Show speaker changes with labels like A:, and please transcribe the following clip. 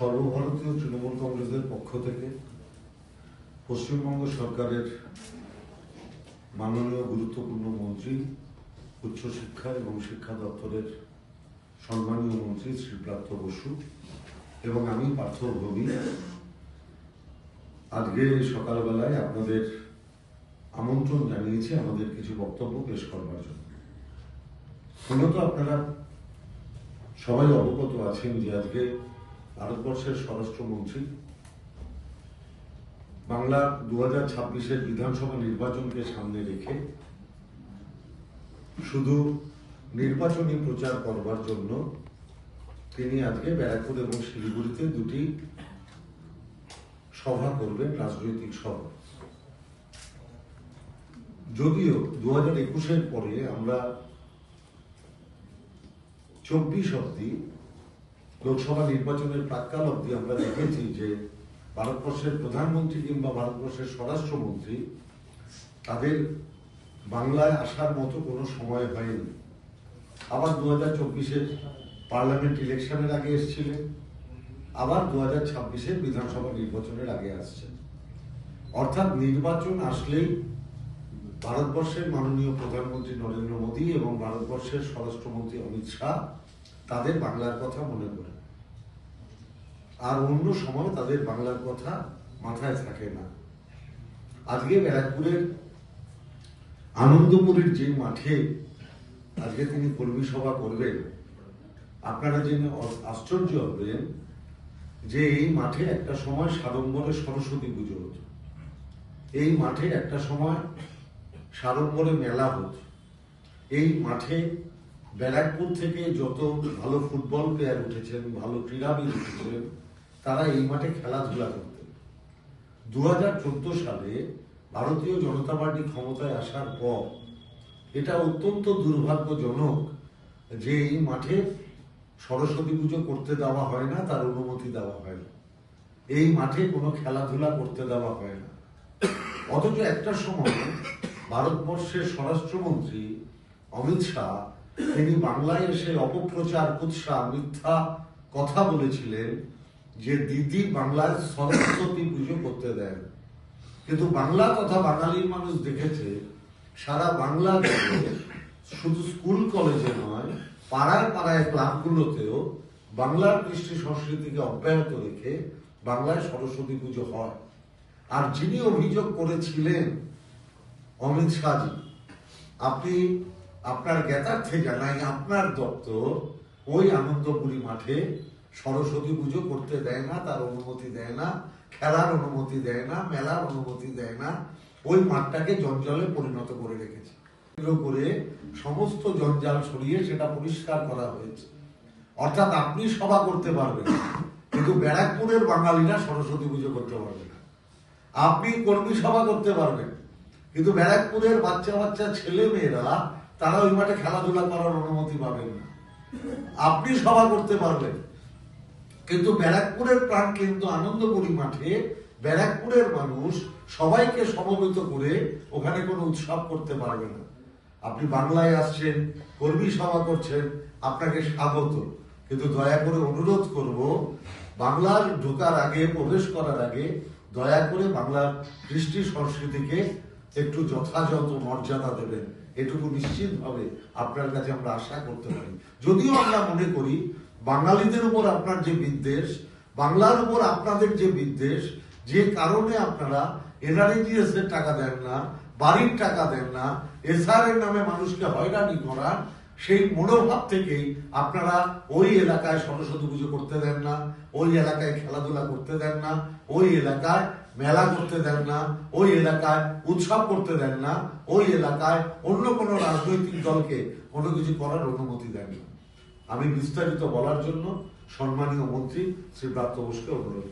A: সর্বভারতীয় তৃণমূল কংগ্রেসের পক্ষ থেকে পশ্চিমবঙ্গ সরকারের মাননীয় গুরুত্বপূর্ণ মন্ত্রী, উচ্চশিক্ষা এবং শিক্ষা দপ্তরের সম্মানীয় মন্ত্রী শ্রী ব্রাত্য বসু এবং আমি পার্থ ভৌমিক আজকে সকালবেলায় আপনাদের আমন্ত্রণ জানিয়েছি আমাদের কিছু বক্তব্য পেশ করবার জন্য। মূলত আপনারা সবাই অবগত আছেন যে আজকে ভারতবর্ষের স্বরাষ্ট্রমন্ত্রী বাংলা 2026-এর বিধানসভা নির্বাচনকে সামনে রেখে শুধু নির্বাচনী প্রচার করবার জন্য তিনি আজকে ব্যারাকপুর এবং শিলিগুড়িতে দুটি সভা করবেন, রাজনৈতিক সভা। যদিও 2021-এর পরে আমরা 24 অব্দি লোকসভা নির্বাচনের প্রাক্কাল অব্দি আমরা দেখেছি যে ভারতবর্ষের প্রধানমন্ত্রী কিংবা ভারতবর্ষের স্বরাষ্ট্রমন্ত্রী তাদের বাংলায় আসার মতো কোনো সময় হয়নি। আবার 2024-এর পার্লামেন্ট ইলেকশনের আগে এসেছিলেন, আবার 2026-এর বিধানসভা নির্বাচনের আগে আসছেন। অর্থাৎ নির্বাচন আসলেই ভারতবর্ষের মাননীয় প্রধানমন্ত্রী নরেন্দ্র মোদী এবং ভারতবর্ষের স্বরাষ্ট্রমন্ত্রী অমিত শাহ তাদের বাংলার কথা মনে করেন, আর অন্য সময় তাদের বাংলার কথা মাথায় থাকে না। আজকে ব্যারাকপুরের আনন্দপুরের যে মাঠে আজকে তিনি কর্মী সভা করবেন, আপনারা জেনে আশ্চর্য হবেন যে এই মাঠে একটা সময় সাড়ম্বরে সরস্বতী পুজো হতো, এই মাঠে একটা সময় সাড়ম্বরে মেলা হতো। এই মাঠে ব্যারাকপুর থেকে যত ভালো ফুটবল প্লেয়ার উঠেছেন, ভালো ক্রীড়াবিদ উঠেছেন, তারা এই মাঠে খেলাধুলা করতেন। 2014 সালে ভারতীয় জনতা পার্টি ক্ষমতায় আসার পর এটা অত্যন্ত দুর্ভাগ্যজনক যে এই মাঠে সরস্বতী পুজো করতে দেওয়া হয় না, তার অনুমতি দেওয়া হয় না, এই মাঠে কোনো খেলাধুলা করতে দেওয়া হয় না। অথচ একটা সময় ভারতবর্ষের স্বরাষ্ট্রমন্ত্রী অমিত শাহ তিনি বাংলায় এসে অপপ্রচার, কুৎসা, মিথ্যা কথা বলেছিলেন যে দিদি বাংলায় সরস্বতী পুজো করতে দেন। কিন্তু বাংলা কথা বাঙালির মানুষ দেখেছে সারা বাংলা শুধু স্কুল কলেজে নয়, পাড়ায় পাড়ায় ক্লাবগুলোতেও বাংলার কৃষ্টি সংস্কৃতিকে অব্যাহত রেখে বাংলায় সরস্বতী পুজো হয়। আর যিনি অভিযোগ করেছিলেন অমিত শাহজি, আপনি আপনার জ্ঞাতার্থে জানাই আপনার দপ্তর ওই আনন্দপুরী মাঠে সরস্বতী পুজো করতে দেয় না, তার অনুমতি দেয় না, খেলার অনুমতি দেয় না, মেলার অনুমতি দেয় না, ওই মাঠটাকে জঞ্জালে পরিণত করে রেখেছে। করে সমস্ত জঞ্জাল সরিয়ে সেটা পরিষ্কার করা হয়েছে। অর্থাৎ আপনি সভা করতে পারবেন কিন্তু ব্যারাকপুরের বাঙালিরা সরস্বতী পুজো করতে পারবে না। আপনি কর্মী সভা করতে পারবেন কিন্তু ব্যারাকপুরের বাচ্চা বাচ্চা ছেলে মেয়েরা তারা ওই মাঠে খেলাধুলা করার অনুমতি পাবেন না। আপনি সভা করতে পারবেন কিন্তু ব্যারাকপুরের প্রাণ কিন্তু আনন্দপুরী মাঠে ব্যারাকপুরের মানুষ সবাইকে সমবেত করে ওখানে কোনো উৎসব করতে পারবে না। আপনি বাংলায় আসছেন, কর্মী সভা করছেন, আপনাকে স্বাগত, কিন্তু দয়া করে অনুরোধ করব বাংলার ঢোকার আগে, প্রবেশ করার আগে দয়া করে বাংলার কৃষ্টি সংস্কৃতিকে একটু যথাযথ মর্যাদা দেবেন। এটুকু নিশ্চিতভাবে আপনার কাছে আমরা আশা করতে পারি। যদিও আমরা মনে করি বাঙালিদের উপর আপনার যে বিদ্বেষ, বাংলার উপর আপনাদের যে বিদ্বেষ, যে কারণে আপনারা এনআরইজিএস এর টাকা দেন না, বাড়ির টাকা দেন না, এসআর এর নামে মানুষকে হয়রানি করান, সেই মনোভাব থেকেই আপনারা ওই এলাকায় সরস্বতী পুজো করতে দেন না, ওই এলাকায় খেলাধুলা করতে দেন না, ওই এলাকায় মেলা করতে দেন না, ওই এলাকায় উৎসব করতে দেন না, ওই এলাকায় অন্য কোনো রাজনৈতিক দলকে কোনো কিছু করার অনুমতি দেন না। আমি বিস্তারিত বলার জন্য সম্মানীয় মন্ত্রী শ্রী ব্রাত্য বসুকে অনুরোধ